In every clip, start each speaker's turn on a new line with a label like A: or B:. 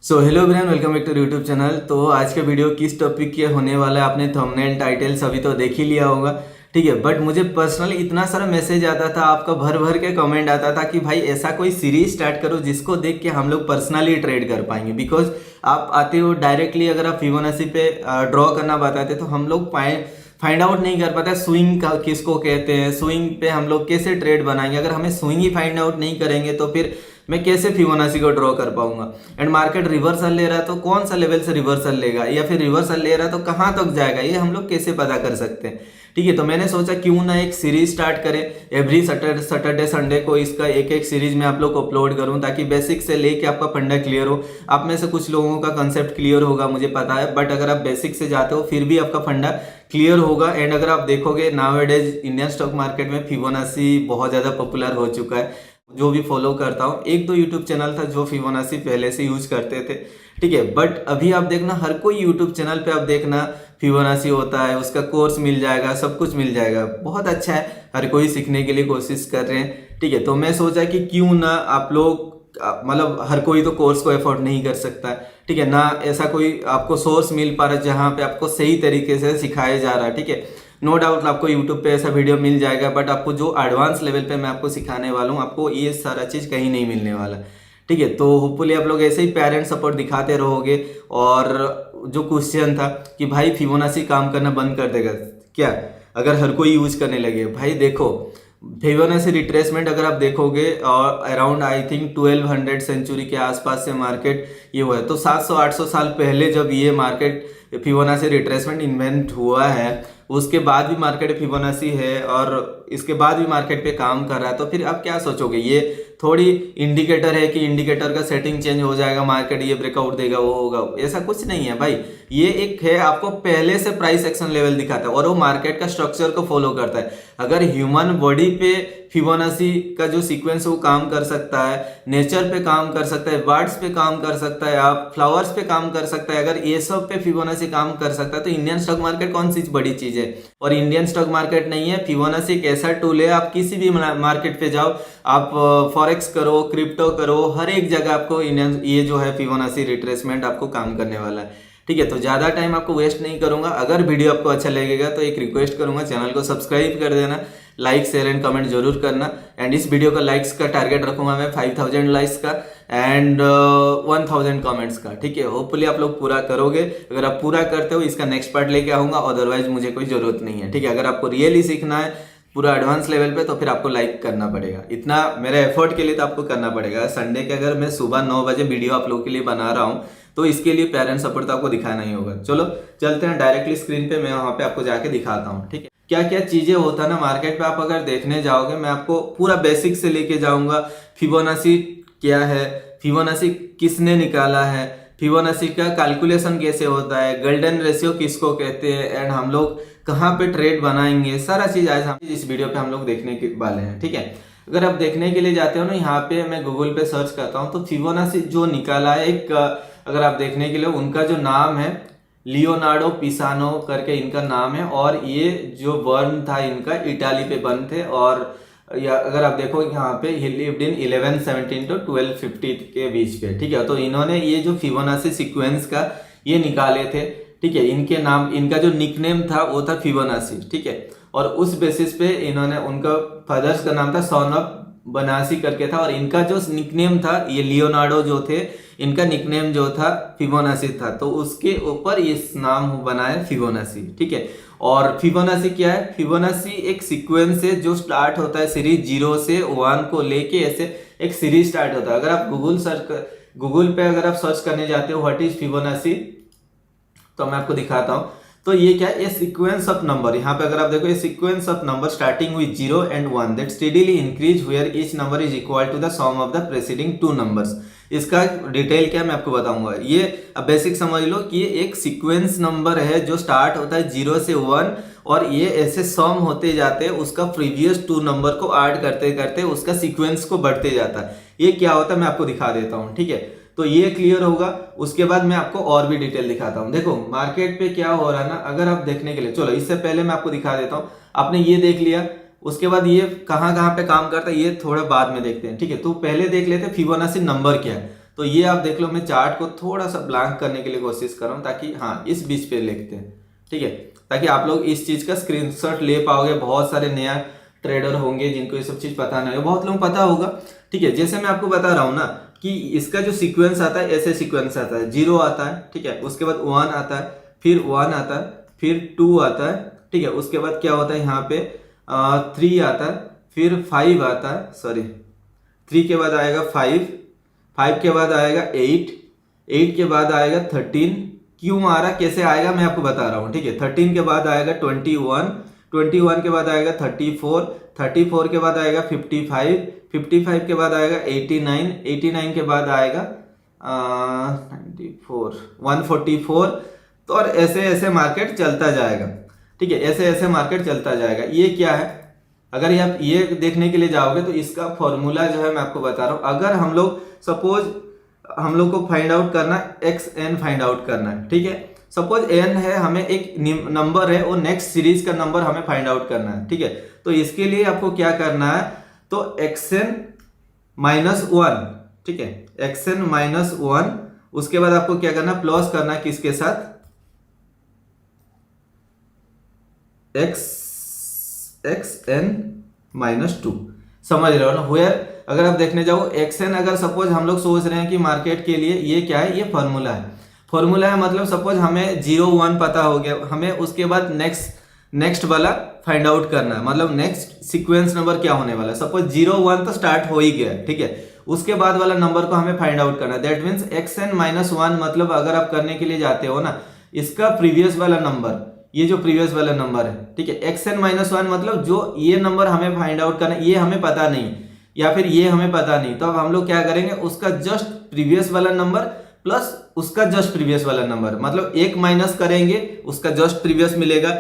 A: So hello everyone, welcome back to YouTube channel. तो आज का वीडियो किस टॉपिक के होने वाला है आपने थंबनेल टाइटल सभी तो देख ही लिया होगा, ठीक है। बट मुझे पर्सनली इतना सारा मैसेज आता था, आपका भर भर के कमेंट आता था कि भाई ऐसा कोई सीरीज स्टार्ट करो जिसको देख के हम लोग पर्सनली ट्रेड कर पाएंगे। बिकॉज आप आते हो डायरेक्टली, अगर आप फिबोनाची पे ड्रॉ करना बताते तो हम लोग फाइंड आउट नहीं कर पाता स्विंग का किसको कहते हैं, स्विंग पे हम लोग कैसे ट्रेड बनाएंगे। अगर हमें स्विंग ही फाइंड आउट नहीं करेंगे तो फिर मैं कैसे फिबोनाची को ड्रॉ कर पाऊंगा। एंड मार्केट रिवर्सल ले रहा है तो कौन सा लेवल से रिवर्सल लेगा, या फिर रिवर्सल ले रहा है तो कहां तक जाएगा, ये हम लोग कैसे पता कर सकते हैं, ठीक है। तो मैंने सोचा क्यों ना एक सीरीज स्टार्ट करें। एवरी सैटरडे संडे को इसका एक एक सीरीज में आप लोग को अपलोड करूं, ताकि बेसिक से लेके आपका फंडा क्लियर हो। आप में से कुछ लोगों का कंसेप्ट क्लियर होगा मुझे पता है, बट अगर आप बेसिक से जाते हो फिर भी आपका फंडा क्लियर होगा। एंड अगर आप देखोगे नाउअडेज इंडियन स्टॉक मार्केट में फिबोनाची बहुत ज़्यादा पॉपुलर हो चुका है। जो भी फॉलो करता हूँ, एक दो यूट्यूब चैनल था जो फिबोनाची पहले से यूज करते थे, ठीक है। बट अभी आप देखना हर कोई यूट्यूब चैनल पे आप देखना फिबोनाची होता है, उसका कोर्स मिल जाएगा, सब कुछ मिल जाएगा। बहुत अच्छा है, हर कोई सीखने के लिए कोशिश कर रहे हैं, ठीक है। तो मैं सोचा कि क्यों ना आप लोग, मतलब हर कोई तो कोर्स को एफोर्ड नहीं कर सकता, ठीक है ना। ऐसा कोई आपको सोर्स मिल पा रहा है जहाँ पे आपको सही तरीके से सिखाया जा रहा है, ठीक है। नो डाउट आपको यूट्यूब पे ऐसा वीडियो मिल जाएगा, बट आपको जो एडवांस लेवल पे मैं आपको सिखाने वाला हूँ, आपको ये सारा चीज़ कहीं नहीं मिलने वाला, ठीक है। तो होपफुली आप लोग ऐसे ही पेरेंट सपोर्ट दिखाते रहोगे। और जो क्वेश्चन था कि भाई फिबोनाची काम करना बंद कर देगा क्या अगर हर कोई यूज करने लगे, भाई देखो फिबोनाची रिट्रेसमेंट अगर आप देखोगे और अराउंड आई थिंक 1200 सेंचुरी के आसपास से मार्केट ये हुआ है। तो 700-800 साल पहले जब ये मार्केट फिबोनाची रिट्रेसमेंट इन्वेंट हुआ है, उसके बाद भी मार्केट फिबोनाची है और इसके बाद भी मार्केट पे काम कर रहा है। तो फिर आप क्या सोचोगे, ये थोड़ी इंडिकेटर है कि इंडिकेटर का सेटिंग चेंज हो जाएगा, मार्केट ये ब्रेकआउट देगा, वो होगा। ऐसा कुछ नहीं है भाई, ये एक है आपको पहले से प्राइस एक्शन लेवल दिखाता है और वो मार्केट का स्ट्रक्चर को फॉलो करता है। अगर ह्यूमन बॉडी पे फिबोनाची का जो सीक्वेंस वो काम कर सकता है, नेचर पे काम कर सकता है, बर्ड्स पे काम कर सकता है, आप फ्लावर्स पे काम कर सकता है, अगर ये सब पे फिबोनाची काम कर सकता है तो इंडियन स्टॉक मार्केट कौन सी बड़ी चीज है। और इंडियन स्टॉक मार्केट नहीं है, फिबोनाची एक ऐसा टूल है, आप किसी भी मार्केट पे जाओ, आप फॉरेक्स करो, क्रिप्टो करो, हर एक जगह आपको इंडियन ये जो है फिबोनाची रिट्रेसमेंट आपको काम करने वाला है, ठीक है। तो ज़्यादा टाइम आपको वेस्ट नहीं करूंगा। अगर वीडियो आपको अच्छा लगेगा तो एक रिक्वेस्ट करूंगा, चैनल को सब्सक्राइब कर देना, लाइक शेयर एंड कमेंट जरूर करना। एंड इस वीडियो का लाइक्स का टारगेट रखूंगा मैं 5000 लाइक्स का एंड 1000 कमेंट्स का, ठीक है। होपफुली आप लोग पूरा करोगे। अगर आप पूरा करते हो इसका नेक्स्ट पार्ट लेके आऊंगा, अदरवाइज मुझे कोई जरूरत नहीं है, ठीक है। अगर आपको रियली सीखना है पूरा एडवांस लेवल पे तो फिर आपको लाइक करना पड़ेगा। इतना मेरे एफर्ट के लिए तो आपको करना पड़ेगा। संडे के अगर मैं सुबह 9 बजे वीडियो आप लोगों के लिए बना रहा हूँ तो इसके लिए पेरेंट्स सपोर्ट तो आपको दिखाना ही होगा। चलो चलते हैं डायरेक्टली स्क्रीन पे, मैं वहां पे आपको जाके दिखाता हूँ, ठीक है। क्या क्या चीजें होता है ना मार्केट पे, आप अगर देखने जाओगे मैं आपको पूरा बेसिक से लेके जाऊंगा। फिबोनाची क्या है, फिबोनाची किसने निकाला है, फिबोनाची का कैलकुलेशन कैसे होता है, गोल्डन रेशियो किसको कहते हैं, एंड हम लोग कहाँ पे ट्रेड बनाएंगे, सारा चीज आज हम इस वीडियो पे हम लोग देखने के वाले हैं, ठीक है। अगर आप देखने के लिए जाते हो ना, यहाँ पे मैं गूगल पे सर्च करता हूँ तो फिबोनाची जो निकाला है एक, अगर आप देखने के लिए उनका जो नाम है लियोनार्डो पिसानो करके इनका नाम है। और ये जो बर्न था इनका इटाली पे बर्न थे। और या अगर आप देखो यहाँ पे ही लिव्ड इन 1117 to 1250 के बीच पे, ठीक है। तो इन्होंने ये जो फिबोनाची सीक्वेंस का ये निकाले थे, ठीक है। इनके नाम, इनका जो निकनेम था वो था फिबोनाची, ठीक है। और उस बेसिस पे इन्होंने, उनका फादर्स का नाम था सन ऑफ बनासी करके था, और इनका जो निकनेम था ये लियोनार्डो जो थे, इनका निकनेम जो था फिबोनाची था, तो उसके ऊपर ये नाम बना है फिबोनाची, ठीक है। और फिबोनाची क्या है, फिबोनाची एक सीक्वेंस है जो स्टार्ट होता है सीरीज 0 से 1 को लेके, ऐसे एक सीरीज स्टार्ट होता है। अगर आप गूगल पे अगर आप सर्च करने जाते हो व्हाट इज फिबोनाची, तो मैं आपको दिखाता हूं। तो ये क्या है, ये सीक्वेंस ऑफ नंबर, यहाँ पे अगर आप देखो ये sequence of number starting with 0 and 1 that steadily increase where each number is equal to the sum of the preceding 2 numbers. इसका डिटेल क्या मैं आपको बताऊंगा। ये अब बेसिक समझ लो कि ये एक सीक्वेंस नंबर है जो स्टार्ट होता है 0 से 1, और ये ऐसे सम होते जाते हैं, उसका प्रीवियस 2 नंबर को ऐड करते करते उसका सीक्वेंस को बढ़ते जाता है। ये क्या होता है मैं आपको दिखा देता हूँ, ठीक है। तो ये क्लियर होगा, उसके बाद मैं आपको और भी डिटेल दिखाता हूँ। देखो मार्केट पे क्या हो रहा है ना, अगर आप देखने के लिए, चलो इससे पहले मैं आपको दिखा देता हूँ। आपने ये देख लिया, उसके बाद ये कहाँ कहाँ पे काम करता है ये थोड़ा बाद में देखते हैं, ठीक है। तो पहले देख लेते हैं फिबोनाची नंबर क्या है। तो ये आप देख लो, मैं चार्ट को थोड़ा सा ब्लैंक करने के लिए कोशिश कर रहा हूँ ताकि हाँ इस बीच पे लिखते हैं, ठीक है, ताकि आप लोग इस चीज का स्क्रीनशॉट ले पाओगे। बहुत सारे नया ट्रेडर होंगे जिनको ये सब चीज पता नहीं है, बहुत लोग पता होगा, ठीक है। जैसे मैं आपको बता रहा हूँ ना कि इसका जो सीक्वेंस आता है ऐसे सीक्वेंस आता है, 0 आता है, ठीक है, उसके बाद 1 आता है, फिर 1 आता है, फिर 2 आता है, ठीक है, उसके बाद क्या होता है यहाँ पे 3 आता है, फिर 5 आता है, सॉरी 3 के बाद आएगा 5 के बाद आएगा 8 के बाद आएगा 13। क्यों आ रहा, कैसे आएगा मैं आपको बता रहा हूँ, ठीक है। 13 के बाद आएगा 21 के बाद आएगा 34 के बाद आएगा 55 के बाद आएगा 89 के बाद आएगा 144। तो और ऐसे ऐसे मार्केट चलता जाएगा, ठीक है, ऐसे ऐसे मार्केट चलता जाएगा। ये क्या है, अगर आप ये देखने के लिए जाओगे तो इसका फॉर्मूला जो है मैं आपको बता रहा हूँ। अगर हम लोग सपोज हम लोग को फाइंड आउट करना XN फाइंड आउट करना है, ठीक है, सपोज N है, हमें एक नंबर है और नेक्स्ट सीरीज का नंबर हमें फाइंड आउट करना है, ठीक है। तो इसके लिए आपको क्या करना है, तो XN -1, ठीक है, XN -1, उसके बाद आपको क्या करना, प्लस करना है किसके साथ, XN -2, समझ रहे हो ना। वेयर अगर आप देखने जाओ XN, अगर सपोज हम लोग सोच रहे हैं कि मार्केट के लिए ये क्या है, ये फॉर्मूला है, मतलब सपोज हमें 0 1 पता हो गया, हमें उसके बाद नेक्स्ट वाला फाइंड आउट करना है, मतलब नेक्स्ट सीक्वेंस नंबर क्या होने वाला है। सपोज 0 1 तो स्टार्ट हो ही गया, ठीक है, उसके बाद वाला नंबर को हमें फाइंड आउट करना है। दैट मीन्स XN -1, मतलब अगर आप करने के लिए जाते हो ना, इसका प्रीवियस वाला नंबर, ये जो प्रीवियस वाला नंबर है, ठीक है, XN -1 मतलब जो ये नंबर हमें फाइंड आउट करना है, ये हमें पता नहीं या फिर ये हमें पता नहीं, तो अब हम लोग क्या करेंगे, उसका जस्ट प्रीवियस वाला नंबर प्लस उसका जस्ट प्रीवियस वाला नंबर, मतलब 1 माइनस करेंगे उसका जस्ट प्रीवियस मिलेगा,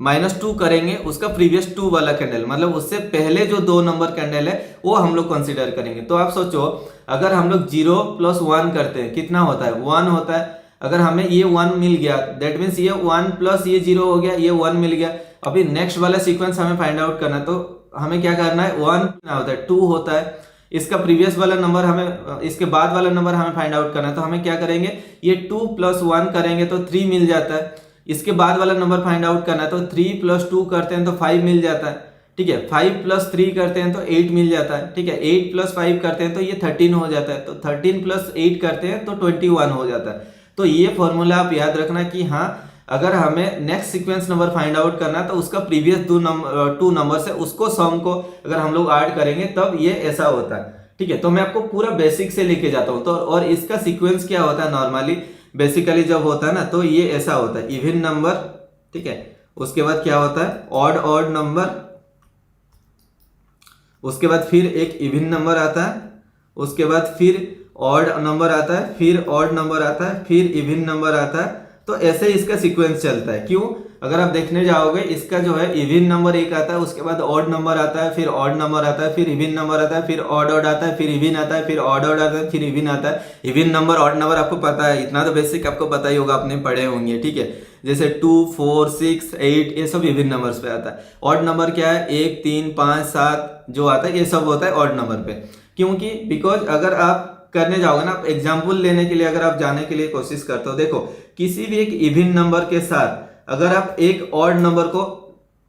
A: -2 करेंगे उसका प्रीवियस 2 वाला कैंडल, मतलब उससे पहले जो 2 नंबर कैंडल है वो हम लोग कंसीडर करेंगे। तो आप सोचो अगर हम लोग 0 + 1 करते हैं कितना होता है, 1 होता है। अगर हमें ये 1 मिल गया, दैट मीन्स ये 1 + ये 0 हो गया, ये 1 मिल गया। अभी नेक्स्ट वाला सीक्वेंस हमें फाइंड आउट करना है, तो हमें क्या करना है, 1 कितना होता है, 2 होता है। इसका प्रीवियस वाला नंबर हमें, इसके बाद वाला नंबर हमें फाइंड आउट करना है, तो हमें क्या करेंगे, ये 2 + 1 करेंगे तो 3 मिल जाता है। इसके बाद वाला नंबर फाइंड आउट करना है, तो 3 + 2 करते हैं तो 5 मिल जाता है, ठीक है। 5 + 3 करते हैं तो 8 मिल जाता है, ठीक है। 8 + 5 करते हैं तो ये 13 हो जाता है, तो 13 + 8 करते हैं तो 21 हो जाता है। तो ये फॉर्मूला आप याद रखना कि हाँ, अगर हमें next sequence number find out करना है तो उसका प्रीवियस 2 नंबर से उसको सम को अगर हम लोग ऐड करेंगे तब ये ऐसा होता है, ठीक है। तो मैं आपको पूरा बेसिक से लेके जाता हूं, तो और इसका सीक्वेंस क्या होता है नॉर्मली, बेसिकली जब होता है ना तो ये ऐसा होता है, इवन नंबर, ठीक है, उसके बाद क्या होता है, ऑड नंबर, उसके बाद फिर एक इवन नंबर आता है, उसके बाद फिर ऑड नंबर आता है, फिर ऑड नंबर आता है, फिर इवन नंबर आता है। तो ऐसे इसका सीक्वेंस चलता है। क्यों, अगर आप देखने जाओगे इसका जो है इवन नंबर 1 आता है, उसके बाद ऑड नंबर आता है, फिर ऑड नंबर आता है, फिर इवन नंबर आता है, फिर ऑड आता है, फिर इवन आता है, फिर ऑड आता है, फिर इवन आता है। इवन नंबर ऑड नंबर आपको पता है, इतना तो बेसिक आपको पता ही होगा, आपने पढ़े होंगे, ठीक है। जैसे 2 4 6 8 ये सब इवन नंबर्स पे आता है। ऑड नंबर क्या है, 1 3 5 7 जो आता है ये सब होता है ऑड नंबर पे। क्योंकि बिकॉज अगर आप करने जाओगे ना, आप एग्जाम्पल लेने के लिए अगर आप जाने के लिए कोशिश करते हो, देखो किसी भी एक इवन नंबर के साथ अगर आप एक ऑड नंबर को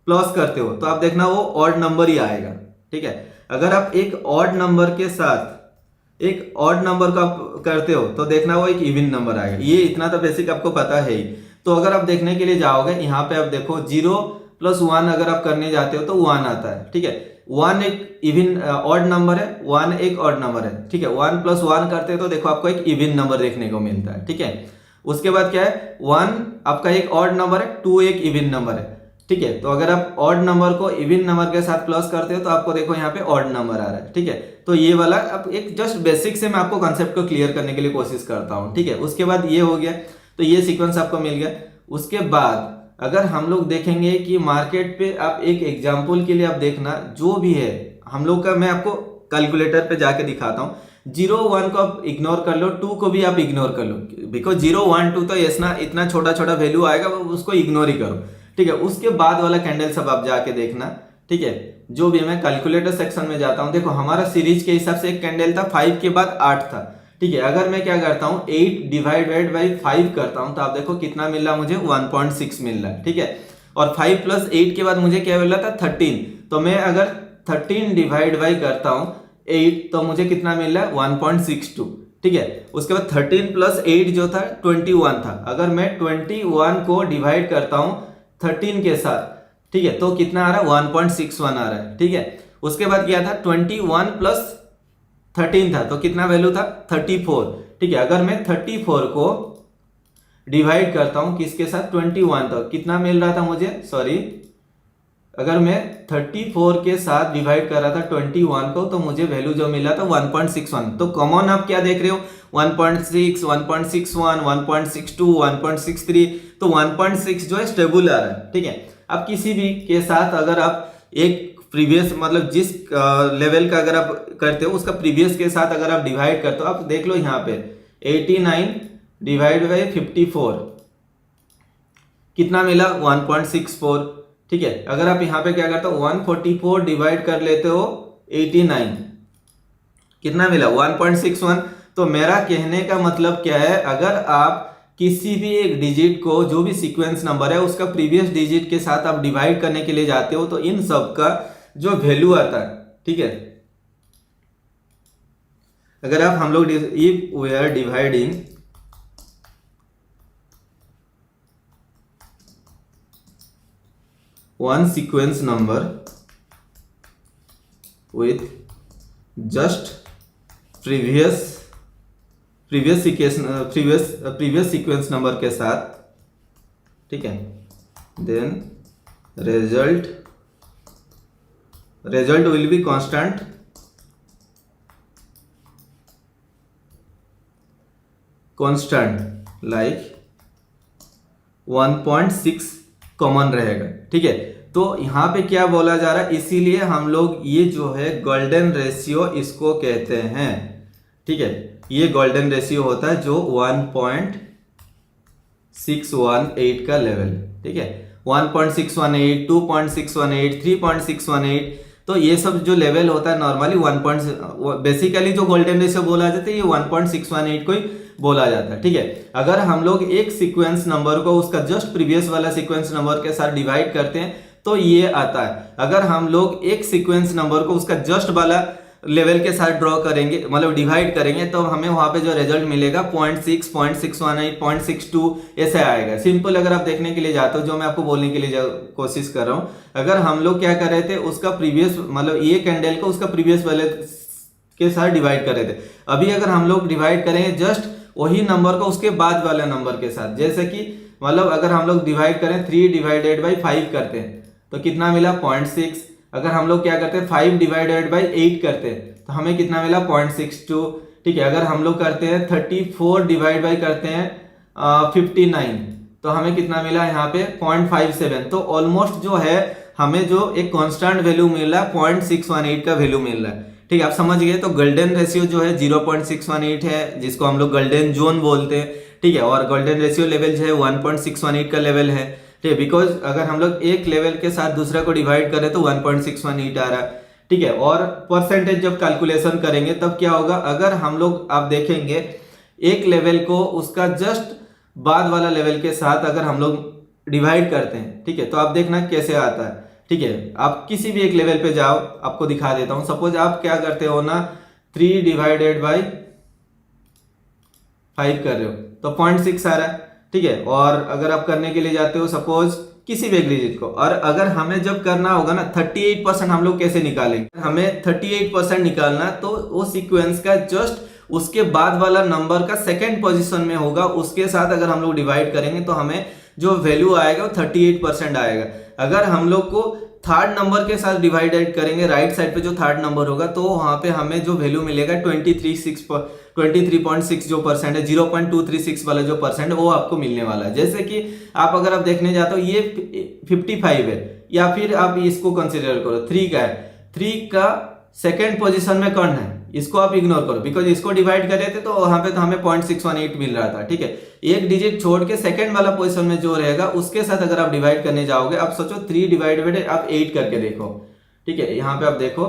A: प्लस करते हो तो आप देखना वो ऑड नंबर ही आएगा, ठीक है। अगर आप एक ऑड नंबर के साथ एक ऑड नंबर का करते हो तो देखना वो एक इवन नंबर आएगा। ये इतना तो बेसिक आपको पता है ही। तो अगर आप देखने के लिए जाओगे यहाँ पे आप देखो 0 + 1 अगर आप करने जाते हो तो 1 आता है, ठीक है। 1 एक इवन ऑड नंबर है, 1 एक ऑड नंबर है, ठीक है। 1 + 1 करते हो तो देखो आपको एक इवन नंबर देखने को मिलता है, ठीक है। उसके बाद क्या है, 1 आपका एक ऑड नंबर है, 2 एक इवन नंबर है, ठीक है। तो अगर आप ऑड नंबर को इवन नंबर के साथ प्लस करते हो तो आपको देखो यहाँ पे ऑड नंबर आ रहा है, ठीक है। तो ये वाला अब एक जस्ट बेसिक से मैं आपको कॉन्सेप्ट को क्लियर करने के लिए कोशिश करता हूँ, ठीक है। उसके बाद ये हो गया, तो ये सीक्वेंस आपको मिल गया। उसके बाद अगर हम लोग देखेंगे कि मार्केट पे आप एक एग्जाम्पल के लिए आप देखना जो भी है हम लोग का, मैं आपको कैलकुलेटर पे जाके दिखाता हूँ। 0 1 को आप इग्नोर कर लो, 2 को भी आप इग्नोर कर लो, बिकॉज 0 1 2 तो इतना छोटा छोटा वैल्यू आएगा, उसको इग्नोर ही करो, ठीक है। उसके बाद वाला कैंडल सब आप जाके देखना, ठीक है। जो भी मैं कैलकुलेटर सेक्शन में जाता हूँ, देखो हमारा सीरीज के हिसाब से एक कैंडल था, 5 के बाद 8 था, ठीक है। अगर मैं क्या करता हूँ 8 डिवाइडेड बाई 5 करता हूँ तो आप देखो कितना मिल रहा है मुझे 1.6 मिल रहा है। ठीक है, और 5 प्लस 8 के बाद मुझे क्या मिल रहा था 13, तो मैं अगर 13 डिवाइड बाई करता हूँ 8 तो मुझे कितना मिल रहा है 1.62। ठीक है, उसके बाद 13 प्लस 8 जो था 21 था। अगर मैं 21 को डिवाइड करता हूँ 13 के साथ, ठीक है, तो कितना आ रहा है 1.61 आ रहा है। ठीक है, उसके बाद क्या था 21 प्लस 13 था तो कितना वैल्यू था 34। ठीक है, अगर मैं 34 को डिवाइड करता हूं किसके साथ 21, तो कितना मिल रहा था मुझे, सॉरी, अगर मैं 34 के साथ डिवाइड कर रहा था 21 को तो मुझे वैल्यू जो मिला था 1.61। तो कॉमन आप क्या देख रहे हो 1.6, 1.61, 1.62, 1.63, तो 1.6 जो है स्टेबल आ रहा है। ठीक है, अब किसी भी के साथ अगर आप एक प्रीवियस मतलब जिस लेवल का अगर आप करते हो उसका प्रीवियस के साथ अगर आप डिवाइड करते हो, आप देख लो यहाँ पे 89 डिवाइड बाई 54 कितना मिला 1.64। ठीक है, अगर आप यहाँ पे क्या करते हो 144 डिवाइड कर लेते हो 89 कितना मिला 1.61। तो मेरा कहने का मतलब क्या है, अगर आप किसी भी एक डिजिट को जो भी सीक्वेंस नंबर है उसका प्रीवियस डिजिट के साथ आप डिवाइड करने के लिए जाते हो तो इन सब का जो वैल्यू आता है, ठीक है, अगर आप हम लोग if we are dividing one sequence number with just previous sequence number के साथ, ठीक है, then result will be constant like 1.6 common रहेगा। ठीक है, तो यहां पे क्या बोला जा रहा है, इसीलिए हम लोग ये जो है गोल्डन रेशियो इसको कहते हैं। ठीक है, ये गोल्डन रेशियो होता है जो 1.618 का लेवल। ठीक है, 1.618, 2.618, 3.618, तो ये सब जो लेवल होता है नॉर्मली बेसिकली जो गोल्डन रेशियो बोला जाता है ये 1.618 को ही बोला जाता है। ठीक है, अगर हम लोग एक सीक्वेंस नंबर को उसका जस्ट प्रीवियस वाला सीक्वेंस नंबर के साथ डिवाइड करते हैं तो ये आता है। अगर हम लोग एक सीक्वेंस नंबर को उसका जस्ट वाला लेवल के साथ ड्रॉ करेंगे मतलब डिवाइड करेंगे तो हमें वहां पे जो रिजल्ट मिलेगा 0.6, 0.618, 0.62 ऐसे आएगा। सिंपल अगर आप देखने के लिए जाते हो, जो मैं आपको बोलने के लिए कोशिश कर रहा हूं, अगर हम लोग क्या कर रहे थे उसका प्रीवियस मतलब ये कैंडल को उसका प्रीवियस वाले के साथ डिवाइड कर रहे थे, अभी अगर हम लोग डिवाइड करेंगे जस्ट वही नंबर को उसके बाद वाले नंबर के साथ, जैसे कि मतलब अगर हम लोग डिवाइड करें 3 डिवाइडेड बाई 5 करते हैं तो कितना मिला 0.6। अगर हम लोग क्या करते हैं 5 डिवाइडेड बाई 8 करते हैं तो हमें कितना मिला 0.62। ठीक है, अगर हम लोग करते हैं 34 डिवाइड बाई करते हैं 59 तो हमें कितना मिला यहाँ पे 0.57। तो ऑलमोस्ट जो है हमें जो एक कांस्टेंट वैल्यू मिल रहा है 0.618 का वैल्यू मिल रहा है। ठीक है, आप समझ गए। तो गोल्डन रेशियो जो है 0.618 है जिसको हम लोग गोल्डन जोन बोलते हैं। ठीक है, और गोल्डन रेशियो लेवल जो है 1.618 का लेवल है। ठीक है, बिकॉज अगर हम लोग एक लेवल के साथ दूसरा को डिवाइड करें तो 1.618 आ रहा है। ठीक है, और परसेंटेज जब कैलकुलेशन करेंगे तब क्या होगा, अगर हम लोग आप देखेंगे एक लेवल को उसका जस्ट बाद वाला लेवल के साथ अगर हम लोग डिवाइड करते हैं, ठीक है, तो आप देखना कैसे आता है। ठीक है, आप किसी भी एक लेवल पे जाओ, आपको दिखा देता हूं। सपोज आप क्या करते हो ना 3 डिवाइडेड बाई 5 कर रहे हो तो 0.6 आ रहा है। ठीक है, और अगर आप करने के लिए जाते हो सपोज किसी भी एक डिजिट को, और अगर हमें जब करना होगा ना 38% हम लोग कैसे निकालेंगे, हमें 38% निकालना तो वो सीक्वेंस का जस्ट उसके बाद वाला नंबर का सेकेंड पोजीशन में होगा, उसके साथ अगर हम लोग डिवाइड करेंगे तो हमें जो वैल्यू आएगा वो 38% आएगा। अगर हम लोग को थर्ड नंबर के साथ डिवाइडेड करेंगे, राइट साइड पे जो थर्ड नंबर होगा तो वहां पे हमें जो वैल्यू मिलेगा 23.6 जो परसेंट है, 0.236 वाला जो परसेंट वो आपको मिलने वाला है। जैसे कि आप अगर देखने जाते हो ये 55 है, या फिर आप इसको कंसिडर करो 3 का है, 3 का सेकेंड पोजीशन में कौन है, इसको आप इग्नोर करो बिकॉज इसको डिवाइड कर रहे थे तो वहां पे तो हमें 0.618 मिल रहा था। ठीक है, एक डिजिट छोड़ के सेकंड वाला पोजीशन में जो रहेगा उसके साथ अगर आप डिवाइड करने जाओगे, आप सोचो 3 डिवाइडेड आप 8 करके देखो। ठीक है, यहाँ पे आप देखो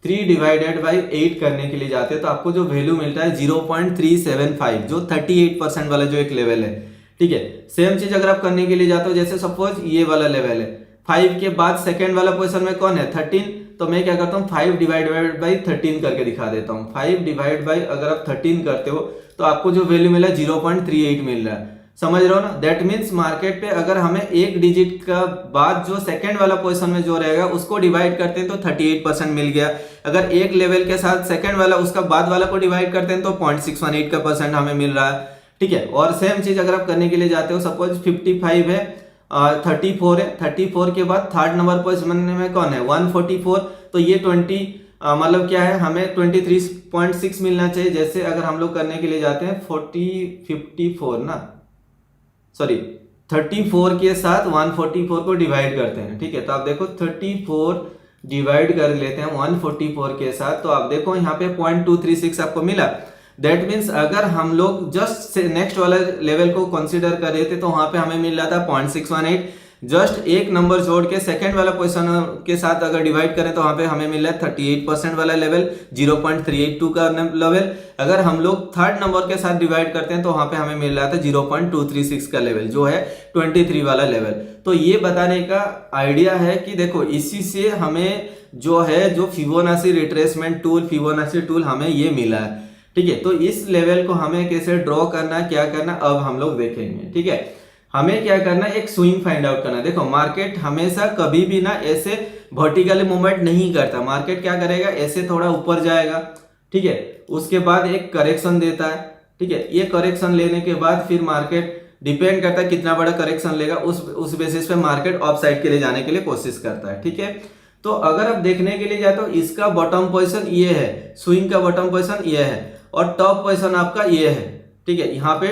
A: 3 डिवाइडेड बाई 8 करने के लिए जाते हैं तो आपको जो वैल्यू मिलता है 0.375, जो 38% वाला जो एक लेवल है। ठीक है, सेम चीज अगर आप करने के लिए जाते हो, जैसे सपोज ये वाला लेवल है 5 के बाद सेकेंड वाला पोजिशन में कौन है 13, तो मैं क्या करता हूँ 5 डिवाइडेड बाई 13 करके दिखा देता हूँ। 5 डिवाइड बाई अगर आप 13 करते हो तो आपको जो वैल्यू मिला 0.38 मिल रहा है। समझ रहे हो ना? दैट मीन्स मार्केट पे अगर हमें एक डिजिट का बाद जो सेकंड वाला पोजीशन में जो रहेगा उसको डिवाइड करते हैं तो 38% मिल गया। अगर एक लेवल के साथ सेकंड वाला उसका बाद वाला को डिवाइड करते हैं तो 0.618 का परसेंट हमें मिल रहा है। ठीक है, और सेम चीज अगर आप करने के लिए जाते हो, सपोज 55 है, 34 है, 34 के बाद थर्ड नंबर पोजीशन में कौन है 144, तो ये 20 मतलब क्या है, हमें 23.6 मिलना चाहिए। जैसे अगर हम लोग करने के लिए जाते हैं 54 ना, सॉरी 34 के साथ 144 को डिवाइड करते हैं। ठीक है, तो आप देखो 34 डिवाइड कर लेते हैं 144 के साथ, तो आप देखो यहाँ पे 0.236 आपको मिला। दैट मीन्स अगर हम लोग जस्ट नेक्स्ट वाला लेवल को कंसीडर कर रहे थे तो वहां पे हमें मिल रहा था 0.618। जस्ट एक नंबर जोड़ के सेकंड वाला पोजीशन के साथ अगर डिवाइड करें तो वहां पे हमें मिल रहा है 38% वाला लेवल, 0.382 का लेवल। अगर हम लोग थर्ड नंबर के साथ डिवाइड करते हैं तो वहां पे हमें मिल रहा था 0.236 का लेवल, जो है 23 वाला लेवल। तो ये बताने का आइडिया है कि देखो इसी से हमें जो है जो Fibonacci retracement tool, Fibonacci tool हमें ये मिला है। ठीक है, तो इस लेवल को हमें कैसे ड्रॉ करना, क्या करना, अब हम लोग देखेंगे। ठीक है, हमें क्या करना, एक स्विंग फाइंड आउट करना। देखो मार्केट हमेशा कभी भी ना ऐसे वर्टिकली मूवमेंट नहीं करता। मार्केट क्या करेगा, ऐसे थोड़ा ऊपर जाएगा, ठीक है, उसके बाद एक करेक्शन देता है। ठीक है, ये करेक्शन लेने के बाद फिर मार्केट डिपेंड करता है कितना बड़ा करेक्शन लेगा, उस बेसिस पे मार्केट ऑफ साइड के लिए जाने के लिए कोशिश करता है। ठीक है, तो अगर आप देखने के लिए जाते हो, इसका बॉटम पोजिशन ये है, स्विंग का बॉटम पोजिशन ये है और टॉप पोजिशन आपका ये है। ठीक है, यहाँ पे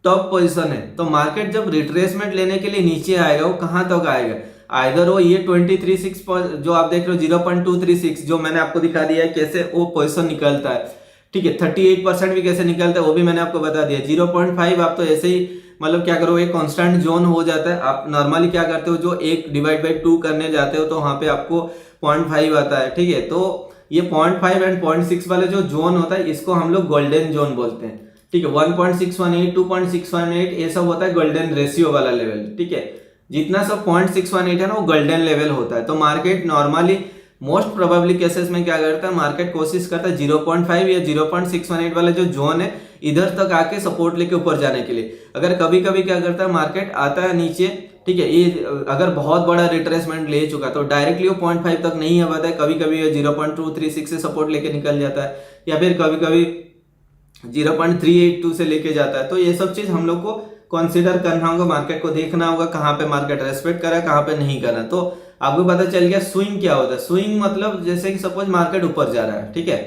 A: टॉप पोजीशन है। तो मार्केट जब रिट्रेसमेंट लेने के लिए नीचे आएगा वो कहां तक आएगा, आइदर वो ये 236 जो आप देख रहे हो 0.236 जो मैंने आपको दिखा दिया है कैसे वो पोजीशन निकलता है। ठीक है, 38% भी कैसे निकलता है वो भी मैंने आपको बता दिया। 0.5 आप तो ऐसे ही मतलब क्या करो, एक कांस्टेंट जोन हो जाता है। आप नॉर्मली क्या करते हो, जो 1 डिवाइड बाई 2 करने जाते हो तो वहां पे आपको 0.5 आता है। ठीक है, तो ये 0.5 एंड 0.6 वाले जो जोन होता है इसको हम लोग गोल्डन जोन बोलते हैं। ठीक है, 1.618, 2.618 ये सब होता है गोल्डन रेशियो वाला लेवल। ठीक है, जितना सब 0.618 है ना वो गोल्डन लेवल होता है। तो market normally most probably cases में क्या करता है, मार्केट कोशिश करता है 0.5 या 0.618 वाला जो जोन है इधर तक आके सपोर्ट लेके ऊपर जाने के लिए। अगर कभी कभी क्या करता है, मार्केट आता है नीचे, ठीक है, ये अगर बहुत बड़ा रिट्रेसमेंट ले चुका तो डायरेक्टली वो 0.5 तक नहीं आ पाता है। कभी कभी 0.236 से सपोर्ट लेके निकल जाता है, या फिर कभी कभी 0.382 से लेके जाता है। तो ये सब चीज हम लोग को कंसीडर करना होगा, मार्केट को देखना होगा कहाँ पे मार्केट रेस्पेक्ट करा, कहाँ पे नहीं करा। तो आपको पता चल गया स्विंग क्या होता है। स्विंग मतलब जैसे कि सपोज मार्केट ऊपर जा रहा है, ठीक है,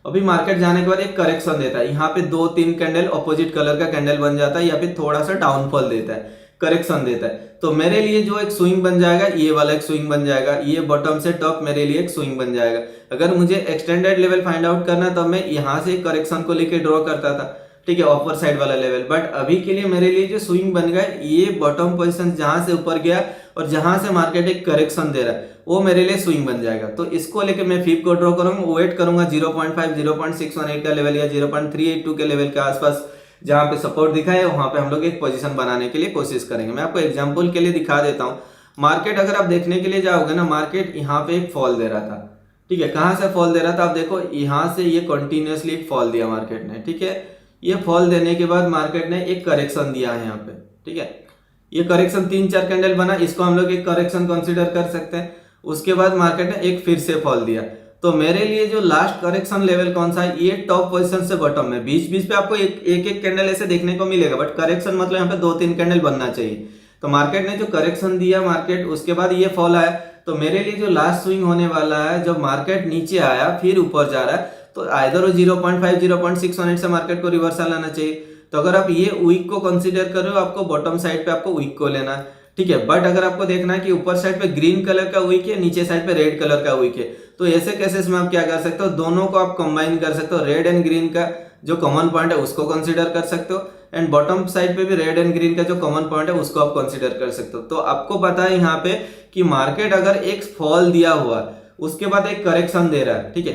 A: अभी मार्केट जाने के बाद एक करेक्शन देता है, यहाँ पे 2-3 कैंडल ऑपोजिट कलर का कैंडल बन जाता है, या फिर थोड़ा सा डाउनफॉल देता है, करेक्शन देता है। तो मेरे लिए जो एक स्विंग बन जाएगा, ये वाला एक स्विंग बन जाएगा, ये बॉटम से टॉप मेरे लिए एक स्विंग बन जाएगा। अगर मुझे एक्सटेंडेड लेवल फाइंड आउट करना है तो मैं यहाँ से करेक्शन को लेके ड्रॉ करता था, ठीक है, अपर साइड वाला लेवल। बट अभी के लिए मेरे लिए जो स्विंग बन गया, ये बॉटम पोजीशन जहां से ऊपर गया और जहां से मार्केट एक करेक्शन दे रहा है वो मेरे लिए स्विंग बन जाएगा। तो इसको लेके मैं फिप को ड्रॉ करूंगा, वेट करूंगा 0.5, 0.618 का लेवल या 0.382 के लेवल के आसपास जहां पे सपोर्ट दिखा है वहां पे हम लोग एक पोजीशन बनाने के लिए कोशिश करेंगे। मैं आपको एग्जांपल के लिए दिखा देता हूं। मार्केट अगर आप देखने के लिए जाओगे ना, मार्केट यहाँ पे एक फॉल दे रहा था, ठीक है, कहां से फॉल दे रहा था आप देखो, यहाँ से ये कंटिन्यूअसली एक फॉल दिया मार्केट ने, ठीक है। ये फॉल देने के बाद मार्केट ने एक करेक्शन दिया है यहाँ पे, ठीक है, ये करेक्शन 3-4 कैंडल बना, इसको हम लोग एक करेक्शन कंसीडर कर सकते हैं। उसके बाद मार्केट ने एक फिर से फॉल दिया। तो मेरे लिए जो लास्ट करेक्शन लेवल कौन सा है, ये टॉप पोजीशन से बॉटम में, बीच बीच पे आपको एक कैंडल ऐसे देखने को मिलेगा, बट करेक्शन मतलब यहाँ पे 2-3 कैंडल बनना चाहिए। तो मार्केट ने जो करेक्शन दिया मार्केट, उसके बाद ये फॉल आया। तो मेरे लिए जो लास्ट स्विंग होने वाला है, जब मार्केट नीचे आया फिर ऊपर जा रहा है, तो आइदर 0.5, 0.618 से मार्केट को रिवर्सल आना चाहिए। तो अगर आप ये वीक को कंसीडर कर रहे हो, आपको बॉटम साइड पे आपको वीक को लेना है, ठीक है। बट अगर आपको देखना है कि ऊपर साइड पे ग्रीन कलर का वीक है, नीचे साइड पे रेड कलर का वीक है, तो ऐसे केसेस में आप क्या कर सकते हो, दोनों को आप कंबाइन कर सकते हो। रेड एंड ग्रीन का जो कॉमन पॉइंट है उसको कंसीडर कर सकते हो, एंड बॉटम साइड पे भी रेड एंड ग्रीन का जो कॉमन पॉइंट है उसको आप कंसीडर कर सकते हो। तो आपको पता है यहाँ पे कि मार्केट अगर एक फॉल दिया हुआ, उसके बाद एक करेक्शन दे रहा है, ठीक है।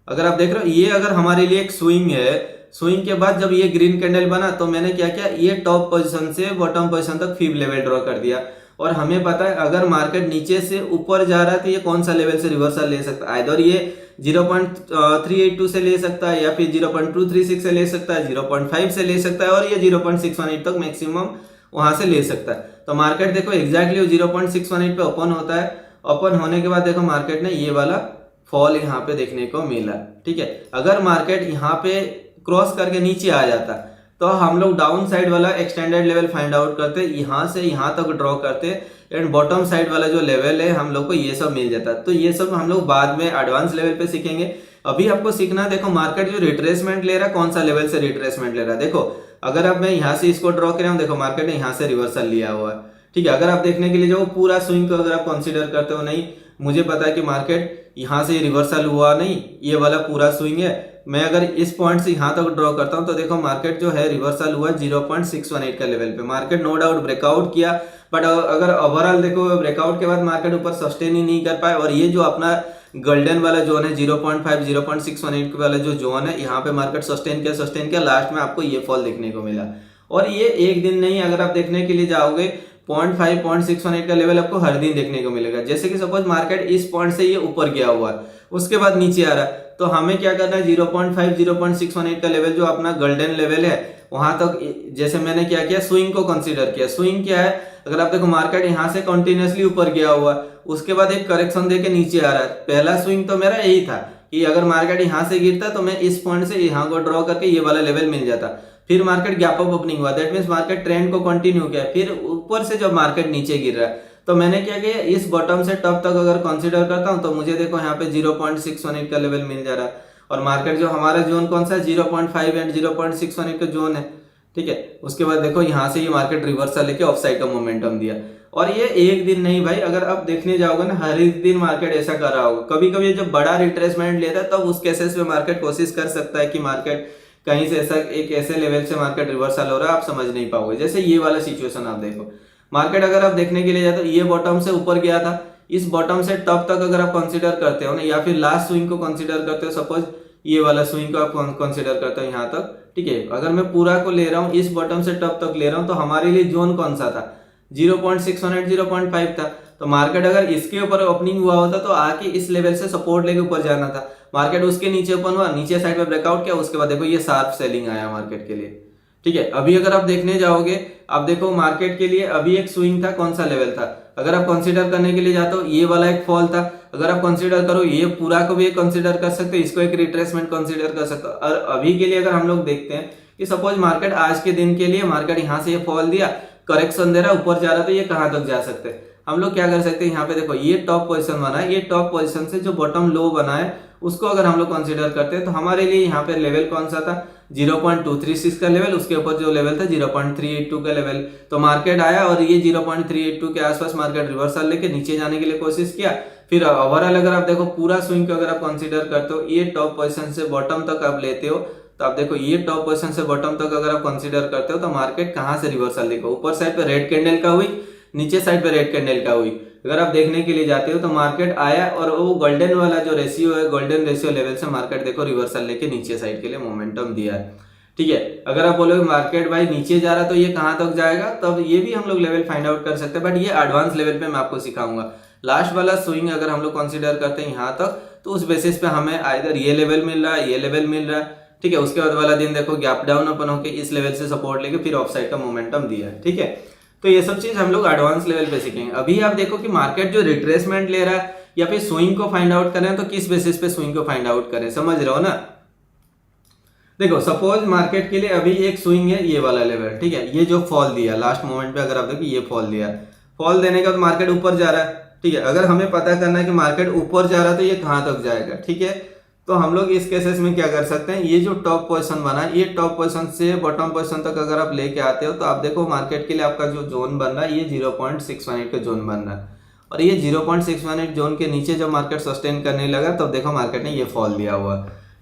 A: अगर आप देख रहे हो ये अगर हमारे लिए एक स्विंग है, स्विंग के बाद जब ये ग्रीन कैंडल बना तो मैंने क्या किया, ये टॉप पोजीशन से बॉटम पोजीशन तक फिब लेवल ड्रॉ कर दिया। और हमें पता है अगर मार्केट नीचे से ऊपर जा रहा है तो ये कौन सा लेवल से रिवर्सल ले सकता है, आइदर ये 0.382 से ले सकता है, या फिर 0.236 से ले सकता है, 0.5 से ले सकता है, और ये 0.618 तक मैक्सिमम वहां से ले सकता है। तो मार्केट देखो एग्जैक्टली 0.618 पे ओपन होता है। ओपन होने के बाद देखो मार्केट ने ये वाला फॉल यहाँ पे देखने को मिला, ठीक है। अगर मार्केट यहाँ पे क्रॉस करके नीचे आ जाता तो हम लोग डाउन साइड वाला एक्सटेंडेड लेवल फाइंड आउट करते, यहाँ से यहाँ तक ड्रॉ करते, एंड बॉटम साइड वाला जो लेवल है हम लोग को ये सब मिल जाता। तो ये सब हम लोग बाद में एडवांस लेवल पे सीखेंगे। अभी आपको सीखना, देखो मार्केट जो रिट्रेसमेंट ले रहा है कौन सा लेवल से रिट्रेसमेंट ले रहा है। देखो अगर अब मैं यहाँ से इसको ड्रॉ कर रहा हूँ, देखो मार्केट ने यहाँ से रिवर्सल लिया हुआ है, ठीक है। अगर आप देखने के लिए जो पूरा स्विंग को अगर आप कंसीडर करते हो, नहीं मुझे पता है कि मार्केट यहाँ से रिवर्सल हुआ नहीं, ये वाला पूरा स्विंग है, मैं अगर इस पॉइंट से यहाँ तक ड्रॉ करता हूँ तो देखो मार्केट जो है रिवर्सल हुआ 0.618 का लेवल पे। मार्केट नो डाउट ब्रेकआउट किया, बट अगर ओवरऑल देखो ब्रेकआउट के बाद मार्केट ऊपर सस्टेन ही नहीं कर पाए, और ये जो अपना गोल्डन वाला जोन है 0.5 0.618 वाला जो जोन है, यहाँ पे मार्केट सस्टेन किया, लास्ट में आपको ये फॉल देखने को मिला। और ये एक दिन नहीं, अगर आप देखने के लिए जाओगे 0.5 0.618 का लेवल आपको हर दिन देखने को मिलेगा। जैसे कि सपोज मार्केट इस पॉइंट से ये ऊपर गया हुआ है, उसके बाद नीचे आ रहा है, तो हमें क्या करना है 0.5 0.618 का लेवल जो अपना गोल्डन लेवल है वहां तक, जैसे मैंने क्या किया स्विंग को कंसीडर किया। स्विंग क्या है, अगर आप देखो मार्केट यहाँ से कंटिन्यूअसली ऊपर गया हुआ, उसके बाद एक करेक्शन देके नीचे आ रहा है। पहला स्विंग तो मेरा यही था कि अगर मार्केट यहाँ से गिरता तो मैं इस पॉइंट से यहाँ को ड्रॉ करके ये वाला लेवल मिल जाता। फिर मार्केट गैप अप ओपनिंग हुआ, दैट मीन्स मार्केट ट्रेंड को कंटिन्यू किया। फिर ऊपर से जब मार्केट नीचे गिर रहा है तो मैंने क्या किया, इस बॉटम से टॉप तक अगर कंसीडर करता हूं तो मुझे देखो यहाँ पे 0.618 का लेवल मिल जा रहा है। और मार्केट जो हमारा जोन कौन सा है 0.5 एंड 0.618 का जोन है, ठीक है। उसके बाद देखो यहाँ से ये मार्केट रिवर्सल लेके ऑफ साइड का मोमेंटम दिया। और ये एक दिन नहीं भाई, अगर आप देखने जाओगे ना हर एक दिन मार्केट ऐसा कर रहा होगा। कभी कभी जब बड़ा रिट्रेसमेंट लेता है तब उस केसेस में मार्केट कोशिश कर सकता है कि मार्केट कहीं से ऐसा एक ऐसे लेवल से मार्केट रिवर्सल हो रहा है, आप समझ नहीं पाओगे। जैसे ये वाला सिचुएशन आप देखो, मार्केट अगर आप देखने के लिए जाते हो ये बॉटम से ऊपर गया था, इस बॉटम से टॉप तक अगर आप कंसीडर करते हो ना, या फिर लास्ट स्विंग को कंसीडर करते हो, सपोज ये वाला स्विंग को आप कंसीडर करते हो यहाँ तक, ठीक है। अगर मैं पूरा को ले रहा हूँ, इस बॉटम से टॉप तक ले रहा हूँ, तो हमारे लिए जोन कौन सा था 0.618 0.5 था। तो मार्केट अगर इसके ऊपर ओपनिंग हुआ होता तो आके इस लेवल से सपोर्ट लेके ऊपर जाना था। मार्केट उसके नीचे ओपन हुआ, नीचे साइड पे ब्रेकआउट किया, उसके बाद देखो ये शार्प सेलिंग आया मार्केट के लिए, ठीक है। अभी अगर आप देखने जाओगे, आप देखो मार्केट के लिए अभी एक स्विंग था, कौन सा लेवल था, अगर आप कंसीडर करने के लिए जाते हो ये वाला एक फॉल था। अगर आप कंसीडर करो ये पूरा को भी कंसीडर कर सकते हो, इसको एक रिट्रेसमेंट कंसीडर कर सकते हो। और अभी के लिए अगर हम लोग देखते हैं कि सपोज मार्केट आज के दिन के लिए मार्केट यहाँ से ये फॉल दिया, करेक्शन दे रहा, ऊपर जा रहा, तो ये कहाँ तक जा सकते हैं, हम लोग क्या कर सकते हैं, यहाँ पे देखो ये टॉप पोजीशन बना है, ये टॉप पोजीशन से जो बॉटम लो बना है उसको अगर हम लोग कंसीडर करते हैं तो हमारे लिए यहाँ पे लेवल कौन सा था 0.236 का लेवल, उसके ऊपर जो लेवल था 0.382 का लेवल। तो मार्केट आया और ये 0.382 के आसपास मार्केट रिवर्सल लेके नीचे जाने के लिए कोशिश किया। फिर ओवरऑल अगर आप देखो पूरा स्विंग को अगर आप कंसीडर करते हो, ये टॉप पोजीशन से बॉटम तक आप लेते हो, तो आप देखो ये टॉप पोजीशन से बॉटम तक अगर आप कंसीडर करते हो तो मार्केट कहाँ से रिवर्सल देखो, ऊपर साइड पे रेड कैंडल का हुई, नीचे साइड पे रेड कैंडल का हुई। अगर आप देखने के लिए जाते हो तो मार्केट आया और वो गोल्डन वाला जो रेशियो है, गोल्डन रेशियो लेवल से मार्केट देखो रिवर्सल लेके नीचे साइड के लिए मोमेंटम दिया है, ठीक है। अगर आप बोलोगे मार्केट भाई नीचे जा रहा तो ये कहाँ तक जाएगा, तब ये भी हम लोग लेवल फाइंड आउट कर सकते हैं, बट ये एडवांस लेवल पे मैं आपको सिखाऊंगा। लास्ट वाला स्विंग अगर हम लोग कंसीडर करते हैं यहाँ तक, तो उस बेसिस पे हमें आइदर ये लेवल मिल रहा है, ये लेवल मिल रहा है, ठीक है। उसके बाद वाला दिन देखो गैप डाउन अपन होके इस लेवल से सपोर्ट लेके फिर ऑफ साइड का मोमेंटम दिया है, ठीक है। तो ये सब चीज हम लोग एडवांस लेवल पे सीखेंगे। अभी आप देखो कि मार्केट जो रिट्रेसमेंट ले रहा है या फिर स्विंग को फाइंड आउट करें, तो किस बेसिस पे स्विंग को फाइंड आउट करें, समझ रहे हो ना। देखो सपोज मार्केट के लिए अभी एक स्विंग है ये वाला लेवल, ठीक है। ये जो फॉल दिया लास्ट मोमेंट पे, अगर आप देखो ये फॉल दिया, फॉल देने के बाद मार्केट ऊपर जा रहा है, ठीक है। अगर हमें पता करना है कि मार्केट ऊपर जा रहा है तो ये कहाँ तक जाएगा, ठीक है। तो हम लोग इस केसेस में क्या कर सकते हैं, ये जो टॉप पोजीशन बना है, ये टॉप पोजीशन से बॉटम पोजीशन तक अगर आप लेके आते हो तो आप देखो मार्केट के लिए आपका जो जोन बन रहा है ये 0.618 का जोन बन रहा है। और ये 0.618 जोन के नीचे जब मार्केट सस्टेन करने लगा तब देखो मार्केट ने ये फॉल दिया हुआ,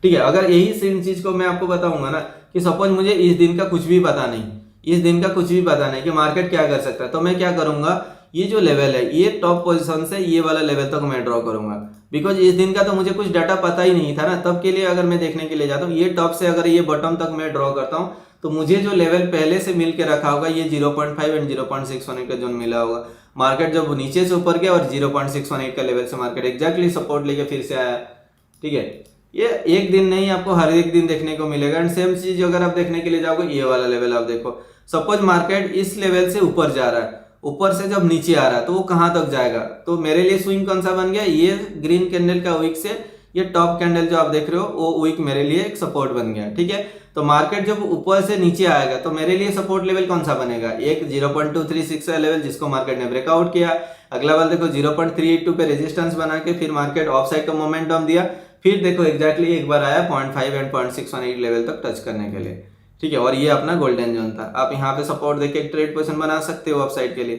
A: ठीक है। अगर यही सेम चीज को मैं आपको बताऊंगा ना कि सपोज मुझे इस दिन का कुछ भी पता नहीं, इस दिन का कुछ भी पता नहीं कि मार्केट क्या कर सकता है, तो मैं क्या करूंगा, ये जो लेवल है ये टॉप पोजीशन से ये वाला लेवल तक मैं ड्रॉ करूंगा। बिकॉज इस दिन का तो मुझे कुछ डाटा पता ही नहीं था ना, तब के लिए अगर मैं देखने के लिए जाता हूँ, ये टॉप से अगर ये बॉटम तक मैं ड्रॉ करता हूँ तो मुझे जो लेवल पहले से मिल के रखा होगा ये 0.5 एंड 0.618 का जोन मिला होगा। मार्केट जब नीचे से ऊपर गया और 0.618 का लेवल से मार्केट एग्जैक्टली सपोर्ट लेके फिर से आया, ठीक है। ये एक दिन नहीं, आपको हर एक दिन देखने को मिलेगा। एंड सेम चीज अगर आप देखने के लिए जाओगे, ये वाला लेवल आप देखो, सपोज मार्केट इस लेवल से ऊपर जा रहा है, ऊपर से जब नीचे आ रहा है तो वो कहां तक जाएगा, तो मेरे लिए स्विंग कौन सा बन गया, ये ग्रीन कैंडल का विक से ये टॉप कैंडल जो आप देख रहे हो वो विक मेरे लिए एक सपोर्ट बन गया, ठीक है। तो मार्केट जब ऊपर से नीचे आएगा तो मेरे लिए सपोर्ट लेवल कौन सा बनेगा, एक 0.236 का लेवल जिसको मार्केट ने ब्रेकआउट किया। अगला वाला देखो 0.382 पे रेजिस्टेंस बना के फिर मार्केट ऑफ साइड का मोमेंटम दिया, फिर देखो एग्जैक्टली एक बार आया 0.5 एंड 0.618 लेवल तक टच करने के लिए, ठीक है। और ये अपना गोल्डन जोन था, आप यहाँ पे सपोर्ट देके एक ट्रेड पोजीशन बना सकते हो ऑफ साइड के लिए,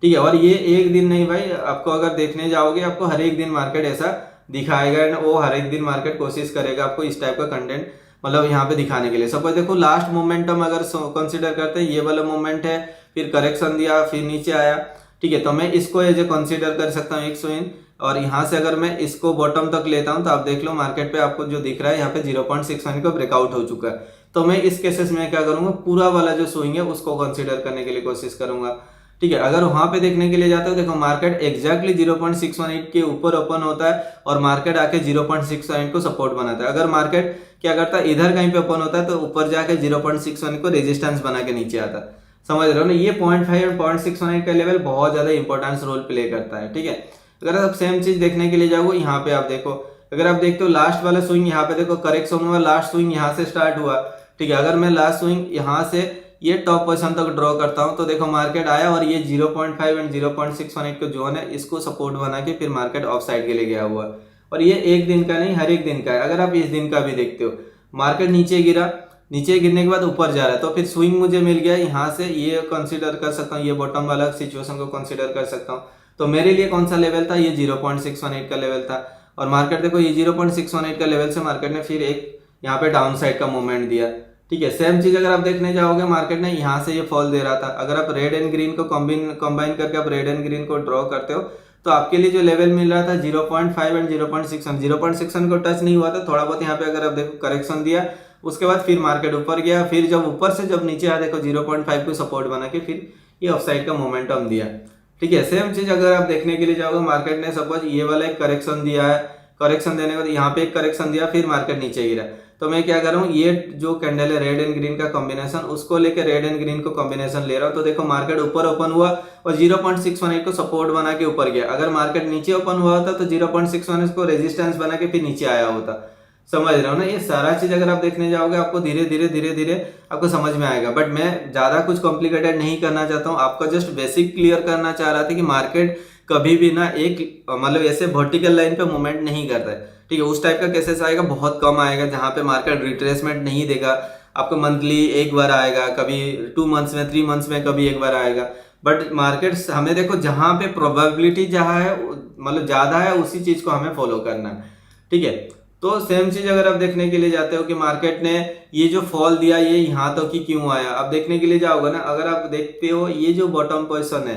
A: ठीक है। और ये एक दिन नहीं भाई, आपको अगर देखने जाओगे आपको हर एक दिन मार्केट ऐसा दिखाएगा एंड वो हर एक दिन मार्केट कोशिश करेगा आपको इस टाइप का कंटेंट मतलब यहाँ पे दिखाने के लिए। सपोज देखो लास्ट मोमेंटम अगर कंसिडर करते हैं, ये वाला मोमेंट है, फिर करेक्शन दिया, फिर नीचे आया, ठीक है। तो मैं इसको एज ए कंसिडर कर सकता हूँ एक स्विंग, और यहाँ से अगर मैं इसको बॉटम तक लेता हूँ तो आप देख लो मार्केट पे आपको जो दिख रहा है यहाँ पे 0.61 का ब्रेकआउट हो चुका है। तो मैं इस केसेस में क्या करूंगा, पूरा वाला जो स्विंग है उसको कंसीडर करने के लिए कोशिश करूंगा, ठीक है। अगर वहां पे देखने के लिए जाते हो, देखो मार्केट एग्जैक्टली 0.618 के ऊपर ओपन होता है और मार्केट आके 0.618 को सपोर्ट बनाता है। अगर मार्केट क्या करता है, इधर कहीं पे ओपन होता है तो ऊपर जाके 0.61 को रेजिस्टेंस बना के नीचे आता है, समझ रहे हो ना। ये 0.5 और 0.618 का लेवल बहुत ज्यादा इंपॉर्टेंस रोल प्ले करता है, ठीक है। अगर आप सेम चीज देखने के लिए जाओगे, यहाँ पे आप देखो, अगर आप देखते हो लास्ट वाला स्विंग यहाँ पे देखो करेक्शन हुआ, लास्ट स्विंग यहाँ से स्टार्ट हुआ, ठीक है। अगर मैं लास्ट स्विंग यहाँ से ये टॉप पोजीशन तक ड्रॉ करता हूं तो देखो मार्केट आया और ये 0.5 एंड 0.618 का जोन है, इसको सपोर्ट बना के फिर मार्केट ऑफ साइड के लिए गया हुआ। और ये एक दिन का नहीं, हर एक दिन का है। अगर आप इस दिन का भी देखते हो, मार्केट नीचे गिरा, नीचे गिरने के बाद ऊपर जा रहा है, तो फिर स्विंग मुझे मिल गया यहाँ से, ये कंसिडर कर सकता हूँ, ये बॉटम वाला सिचुएशन को कंसिडर कर सकता हूँ। तो मेरे लिए कौन सा लेवल था, ये 0.618 का लेवल था। और मार्केट देखो ये 0.618 का लेवल से मार्केट ने फिर एक यहाँ पे डाउन साइड का मूवमेंट दिया, ठीक है। सेम चीज अगर आप देखने जाओगे, मार्केट ने यहाँ से ये फॉल दे रहा था, अगर आप रेड एंड ग्रीन को कंबाइन करके आप रेड एंड ग्रीन को ड्रॉ करते हो तो आपके लिए जो लेवल मिल रहा था 0.5 एंड 0.6 को टच नहीं हुआ था, थोड़ा बहुत यहाँ पे अगर आप देखो करेक्शन दिया, उसके बाद फिर मार्केट ऊपर गया, फिर जब ऊपर से जब नीचे आया देखो 0.5 को सपोर्ट बना के फिर ये ऑफ साइड का मोमेंटम दिया, ठीक है। सेम चीज अगर आप देखने के लिए जाओगे, मार्केट ने सपोज ये वाला एक करेक्शन दिया है, करेक्शन देने के बाद यहाँ पे एक करेक्शन दिया, फिर मार्केट नीचे गिरा, तो मैं क्या कर रहा हूँ, ये जो कैंडल है रेड एंड ग्रीन का कॉम्बिनेशन, उसको लेके रेड एंड ग्रीन को कॉम्बिनेशन ले रहा हूँ। तो देखो मार्केट ऊपर ओपन हुआ और 0.618 को सपोर्ट बना के ऊपर गया। अगर मार्केट नीचे ओपन हुआ होता तो 0.618 को रेजिस्टेंस बना के फिर नीचे आया होता, समझ रहे हो ना। ये सारा चीज अगर आप देखने जाओगे आपको धीरे धीरे आपको समझ में आएगा। बट मैं ज्यादा कुछ कॉम्प्लिकेटेड नहीं करना चाहता हूँ, आपका जस्ट बेसिक क्लियर करना चाह रहा था कि मार्केट कभी भी ना एक मतलब ऐसे वर्टिकल लाइन पे मूवमेंट नहीं करता है, ठीक है। उस टाइप का केसेस आएगा, बहुत कम आएगा, जहां पे मार्केट रिट्रेसमेंट नहीं देगा आपको। मंथली एक बार आएगा, कभी 2 मंथ्स में, 3 मंथ्स में कभी एक बार आएगा। बट मार्केट हमें देखो जहां पे प्रोबेबिलिटी जहां है मतलब ज्यादा है, उसी चीज को हमें फॉलो करना है, ठीक है। तो सेम चीज अगर आप देखने के लिए जाते हो कि मार्केट ने ये जो फॉल दिया ये यहाँ तक ही क्यों आया, अब देखने के लिए जाओगे ना, अगर आप देखते हो ये जो बॉटम पोजिशन है,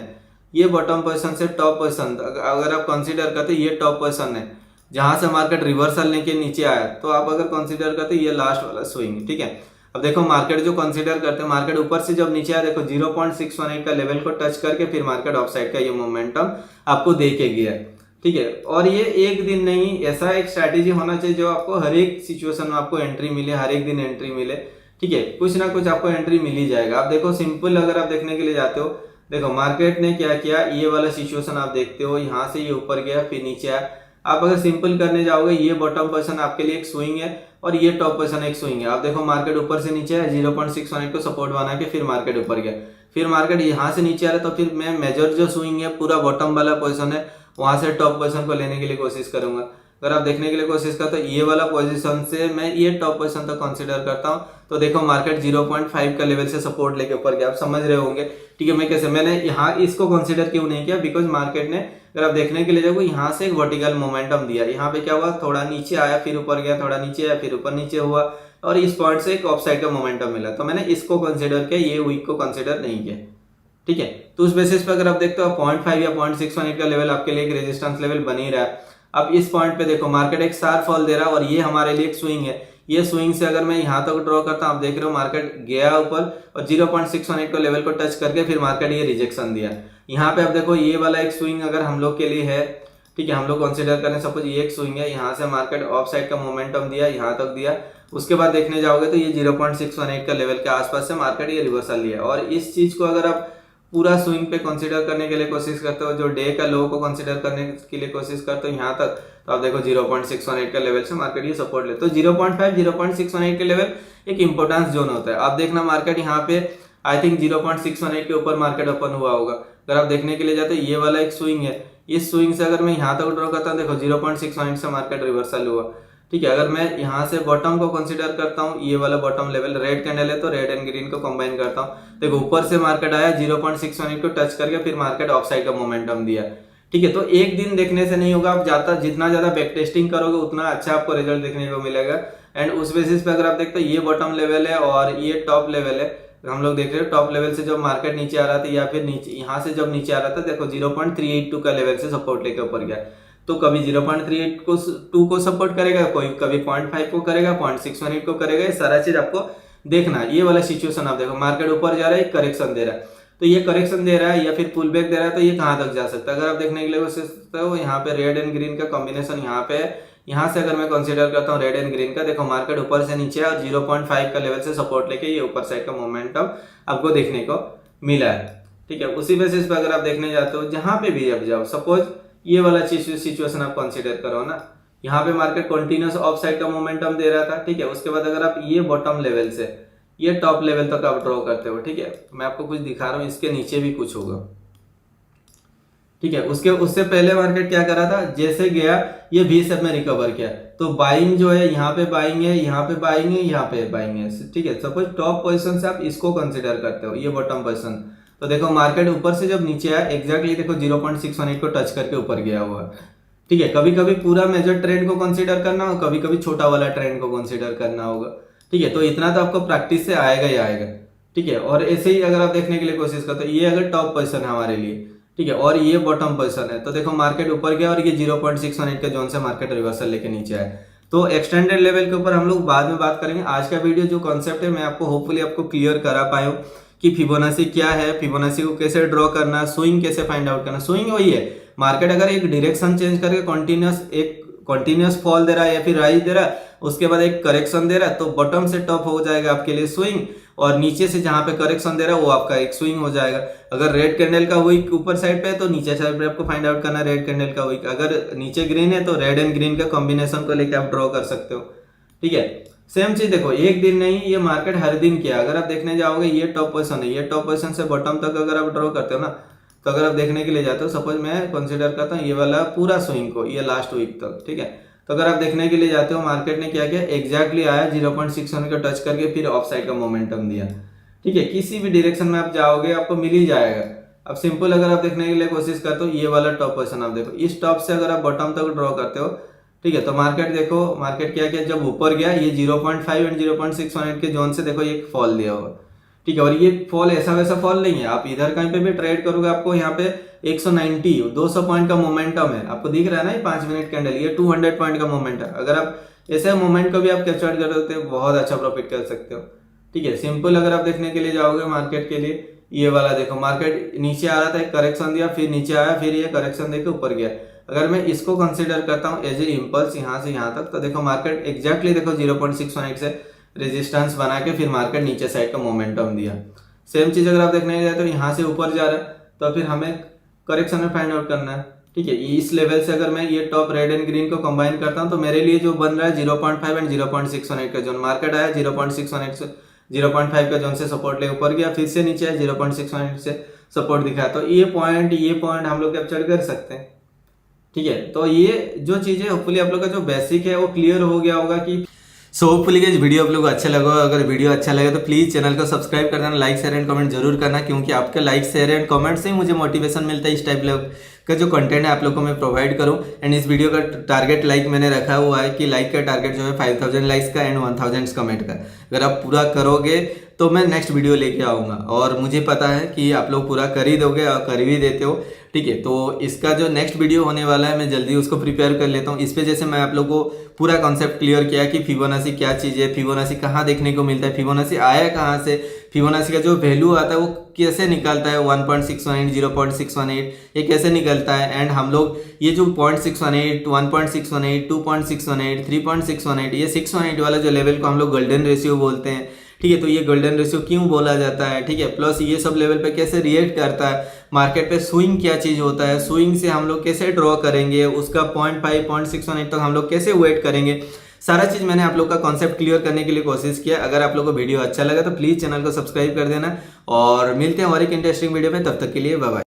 A: ये बॉटम पोजिशन से टॉप पोजिशन अगर आप कंसीडर करते हो, ये टॉप पोजिशन है जहां से मार्केट रिवर्सल लेके नीचे आया, तो आप अगर कंसीडर करते हो ये लास्ट वाला स्विंग, ठीक है। अब देखो मार्केट जो कंसीडर करते हैं, मार्केट ऊपर से जब नीचे आया देखो 0.618 का लेवल को टच करके फिर मार्केट ऑफ साइड का ये मोमेंटम आपको दे के गया है, ठीक है। और ये एक दिन नहीं, ऐसा एक स्ट्रैटेजी होना चाहिए जो आपको हर एक सिचुएशन में आपको एंट्री मिले, हर एक दिन एंट्री मिले, ठीक है। कुछ ना कुछ आपको एंट्री मिल ही जाएगा। आप देखो सिंपल अगर आप देखने के लिए जाते हो, देखो मार्केट ने क्या किया, ये वाला सिचुएशन आप देखते हो, यहाँ से ये ऊपर गया फिर नीचे आया। आप अगर सिंपल करने जाओगे, ये बॉटम पोजीशन आपके लिए एक स्विंग है और ये टॉप पोजीशन एक स्विंग है। आप देखो मार्केट ऊपर से नीचे आया, 0.618 को सपोर्ट बना के फिर मार्केट ऊपर गया, फिर मार्केट यहाँ से नीचे आ रहा है, तो फिर मैं मेजर जो स्विंग है पूरा बॉटम वाला पोजीशन है, वहां से टॉप पोजीशन को लेने के लिए कोशिश करूंगा। अगर आप देखने के लिए कोशिश करते हो, ये वाला पोजीशन से मैं ये टॉप पोजीशन तक कंसीडर करता हूं, तो देखो मार्केट 0.5 का लेवल से सपोर्ट लेके ऊपर गया, आप समझ रहे होंगे, ठीक है। मैं कैसे, मैंने यहाँ इसको कंसीडर क्यों नहीं किया, बिकॉज मार्केट ने अगर आप देखने के लिए जाओगे यहाँ से एक वर्टिकल मोमेंटम दिया, यहाँ पे क्या हुआ, थोड़ा नीचे आया फिर ऊपर गया, थोड़ा नीचे आया फिर ऊपर नीचे हुआ, और इस पॉइंट से एक ऑफ साइड का मोमेंटम मिला, तो मैंने इसको कंसीडर किया, ये वीक को कंसीडर नहीं किया, ठीक है। तो उस बेसिस पे अगर आप देखते हो 0.5 या 0.618 का लेवल आपके लिए एक रेजिस्टेंस लेवल बन ही रहा है। अब इस पॉइंट पे देखो मार्केट एक शार्प फॉल दे रहा है और ये हमारे लिए एक स्विंग है। ये स्विंग से अगर मैं यहाँ तक ड्रॉ करता हूँ, आप देख रहे हो मार्केट गया ऊपर और 0.618 को लेवल को टच करके फिर मार्केट ये रिजेक्शन दिया। यहाँ पे आप देखो ये वाला एक स्विंग अगर हम लोग के लिए है, ठीक है, हम लोग कंसिडर करें सपोज ये एक स्विंग है, यहाँ से मार्केट ऑफ साइड का मोमेंटम दिया, यहाँ तक दिया, उसके बाद देखने जाओगे तो ये 0.618 का लेवल के आसपास से मार्केट ये रिवर्सल लिया। और इस चीज को अगर आप पूरा स्विंग पे कंसीडर करने के लिए कोशिश करते हो, जो डे का लो को कंसीडर करने के लिए कोशिश करते हो यहाँ तक, तो आप देखो 0.618 का लेवल से मार्केट ये सपोर्ट ले, तो 0.5 0.618 के लेवल एक इंपॉर्टेंस जोन होता है। आप देखना मार्केट यहाँ पे आई थिंक 0.618 के ऊपर मार्केट ओपन हुआ होगा। अगर आप देखने के लिए जाते ये वाला एक स्विंग है, इस स्विंग से अगर मैं यहाँ तक ड्रॉ करता हूँ, देखो 0.618 से मार्केट रिवर्सल हुआ, ठीक है। अगर मैं यहाँ से बॉटम को कंसीडर करता हूँ, ये वाला बॉटम लेवल रेड कैंडल है तो रेड एंड ग्रीन को कंबाइन करता हूँ, देखो ऊपर से मार्केट आया 0.618 को टच करके फिर मार्केट ऑफ साइड का मोमेंटम दिया, ठीक है। तो एक दिन देखने से नहीं होगा, आप जितना ज्यादा बैक टेस्टिंग करोगे उतना अच्छा आपको रिजल्ट देखने को मिलेगा। एंड उस बेसिस पे अगर आप देखते हो ये बॉटम लेवल है और ये टॉप लेवल है, हम लोग देख रहे हो टॉप लेवल से जब मार्केट नीचे आ रहा था या फिर नीचे यहाँ से जब नीचे आ रहा था, देखो 0.382 का लेवल से सपोर्ट लेके ऊपर गया, तो कभी 0.382 को सपोर्ट करेगा, कोई कभी 0.5 को करेगा, 0.618 को करेगा, ये सारा चीज आपको देखना। ये वाला सिचुएशन आप देखो मार्केट ऊपर जा रहा है, करेक्शन दे रहा है, तो ये करेक्शन दे रहा है या फिर पुल बैक दे रहा है, तो ये कहाँ तक जा सकता है। अगर आप देखने के लिए कोशिश करते हो, यहाँ पे रेड एंड ग्रीन का कॉम्बिनेशन यहाँ पे है, यहाँ से अगर मैं कंसीडर करता हूँ रेड एंड ग्रीन का, देखो मार्केट ऊपर से नीचे और 0.5 का लेवल से सपोर्ट लेके ये ऊपर साइड का मोमेंटम आपको देखने को मिला है, ठीक है। उसी बेसिस पे अगर आप देखने जाते हो, जहां पे भी अब जाओ, सपोज ये वाला सिचुएशन आप कंसीडर करो ना, यहाँ पे मार्केट कंटिन्यूस ऑफ साइड का मोमेंटम दे रहा था, ठीक है। उसके बाद अगर आप ये बॉटम लेवल से ये टॉप लेवल तक आप ड्रॉ करते हो, ठीक है, मैं आपको कुछ दिखा रहा हूँ, इसके नीचे भी कुछ होगा, ठीक है। उससे पहले मार्केट क्या कर रहा था, जैसे गया ये वी शेप में रिकवर किया, तो बाइंग जो है यहाँ पे बाइंग है, यहाँ पे बाइंग है, यहाँ पे बाइंग है, ठीक है। सपोज टॉप पोजीशन से आप इसको कंसीडर करते हो, ये बॉटम पोजीशन, तो देखो मार्केट ऊपर से जब नीचे आया एग्जैक्टली देखो 0.618 को टच करके ऊपर गया हुआ, ठीक है। कभी कभी पूरा मेजर ट्रेंड को कंसीडर करना होगा, कभी कभी छोटा वाला ट्रेंड को कंसीडर करना होगा, ठीक है। तो इतना तो आपको प्रैक्टिस से आएगा ही आएगा, ठीक है। और ऐसे ही अगर आप देखने के लिए कोशिश करते हो, ये अगर टॉप पोजीशन है हमारे लिए, ठीक है, और ये बॉटम पोजीशन है, तो देखो मार्केट ऊपर गया और ये 0.618 के जोन से मार्केट रिवर्सल लेके नीचे आया। तो एक्सटेंडेड लेवल के ऊपर हम लोग बाद में बात करेंगे। आज का वीडियो जो कॉन्सेप्ट है मैं आपको होपफुली आपको क्लियर करा पाया हूँ कि फिबोनाची क्या है, फिबोनाची को कैसे ड्रॉ करना, स्विंग कैसे फाइंड आउट करना। स्विंग वही है, मार्केट अगर एक डायरेक्शन चेंज करके कंटिन्यूस फॉल दे रहा है या फिर राइज दे रहा है, उसके बाद एक करेक्शन दे रहा है, तो बॉटम से टॉप हो जाएगा आपके लिए स्विंग, और नीचे से जहां पे करेक्शन दे रहा है वो आपका एक स्विंग हो जाएगा। अगर रेड कैंडल का वीक ऊपर साइड पे है तो नीचे साइड पे आपको फाइंड आउट करना है रेड कैंडल का वीक। अगर नीचे ग्रीन है तो रेड एंड ग्रीन का कॉम्बिनेशन को लेकर आप ड्रॉ कर सकते हो, ठीक है। सेम चीज देखो, एक दिन नहीं, ये मार्केट हर दिन किया। अगर आप देखने जाओगे ये टॉप पोजीशन है, ये टॉप पोजीशन से बॉटम तक अगर आप ड्रॉ करते हो ना, तो अगर आप देखने के लिए जाते हो, सपोज मैं कंसीडर करता हूँ ये वाला पूरा स्विंग को, ये लास्ट वीक तक, ठीक है। तो अगर आप देखने के लिए जाते हो, मार्केट ने क्या किया, एग्जैक्टली आया 0.618 को टच करके फिर ऑफ साइड का मोमेंटम दिया, ठीक है। किसी भी डायरेक्शन में आप जाओगे आपको मिल ही जाएगा। अब सिंपल अगर आप देखने के लिए कोशिश करते हो, ये वाला टॉप पोजीशन आप देखो, इस टॉप से अगर आप बॉटम तक ड्रॉ करते हो, ठीक है, तो मार्केट देखो, मार्केट क्या किया, जब ऊपर गया ये 0.5 एंड 0.618 के जोन से देखो ये फॉल दिया हुआ, ठीक है। और ये फॉल ऐसा वैसा फॉल नहीं है, आप इधर कहीं पे भी ट्रेड करोगे आपको यहाँ पे 200 पॉइंट का मोमेंटम है, आपको दिख रहा है ना, ये 5 मिनट कैंडल, ये 200 पॉइंट का मोमेंट है। अगर आप ऐसे मोमेंट को भी आप कैप्चर कर सकते हो, बहुत अच्छा प्रॉफिट कर सकते हो, ठीक है। सिंपल अगर आप देखने के लिए जाओगे मार्केट के लिए, ये वाला देखो मार्केट नीचे आ रहा था, एक करेक्शन दिया, फिर नीचे आया, फिर ये करेक्शन देके ऊपर गया। अगर मैं इसको कंसीडर करता हूँ एज ए इम्पल्स यहाँ से यहाँ तक, तो देखो मार्केट एग्जैक्टली देखो 0.618 से रेजिस्टेंस बना के फिर मार्केट नीचे साइड का मोमेंटम दिया। सेम चीज अगर आप देखने जाए तो यहाँ से ऊपर जा रहा है, तो फिर हमें करेक्शन में फाइंड आउट करना है, ठीक है। इस लेवल से अगर मैं ये टॉप रेड एंड ग्रीन को कंबाइन करता हूँ, तो मेरे लिए जो बन रहा है 0.5 एंड 0.618 का जोन, मार्केट आया 0.618 से 0.5 का जोन से सपोर्ट ले ऊपर गया, फिर से नीचे आया 0.618 से सपोर्ट दिखाया, तो ये पॉइंट हम लोग कैप्चर कर सकते हैं, ठीक है। तो ये जो चीजें होपफुली आप लोग का जो बेसिक है वो क्लियर हो गया होगा कि सो होपफुली गाइस वीडियो आप लोग को अच्छा लगा। अगर वीडियो अच्छा लगे तो प्लीज चैनल को सब्सक्राइब कर देना, लाइक शेयर एंड कमेंट जरूर करना, क्योंकि आपके लाइक शेयर एंड कमेंट से ही मुझे मोटिवेशन मिलता है इस टाइप का जो कंटेंट है आप लोग को मैं प्रोवाइड करूं। एंड इस वीडियो का टारगेट लाइक मैंने रखा हुआ है कि लाइक का टारगेट जो है 5000 लाइक्स का एंड 1000 कमेंट का, अगर आप पूरा करोगे तो मैं नेक्स्ट वीडियो लेके आऊँगा। और मुझे पता है कि आप लोग पूरा कर ही दोगे और कर भी देते हो, ठीक है। तो इसका जो नेक्स्ट वीडियो होने वाला है मैं जल्दी उसको प्रिपेयर कर लेता हूँ। इस पे जैसे मैं आप लोगों को पूरा कॉन्सेप्ट क्लियर किया कि फिबोनाची क्या चीज़ है, फिबोनाची कहाँ देखने को मिलता है, फिबोनाची आया कहाँ से, फिबोनाची का जो वैल्यू आता है वो कैसे निकलता है, 1.618, 0.618 ये कैसे निकलता है। एंड हम लोग ये जो 0.618, 1.618, 2.618, 3.618 ये 618 वाला जो लेवल को हम लोग गोल्डन रेशियो बोलते हैं, ठीक है। तो ये गोल्डन रेशियो क्यों बोला जाता है, ठीक है, प्लस ये सब लेवल पे कैसे रिएक्ट करता है, मार्केट पे स्विंग क्या चीज़ होता है, स्विंग से हम लोग कैसे ड्रॉ करेंगे, उसका 0.5, 0.618 तक हम लोग कैसे वेट करेंगे, सारा चीज़ मैंने आप लोग का कॉन्सेप्ट क्लियर करने के लिए कोशिश किया। अगर आप लोग को वीडियो अच्छा लगा तो प्लीज़ चैनल को सब्सक्राइब कर देना और मिलते हैं और एक इंटरेस्टिंग वीडियो में। तब तक के लिए बाय बाय।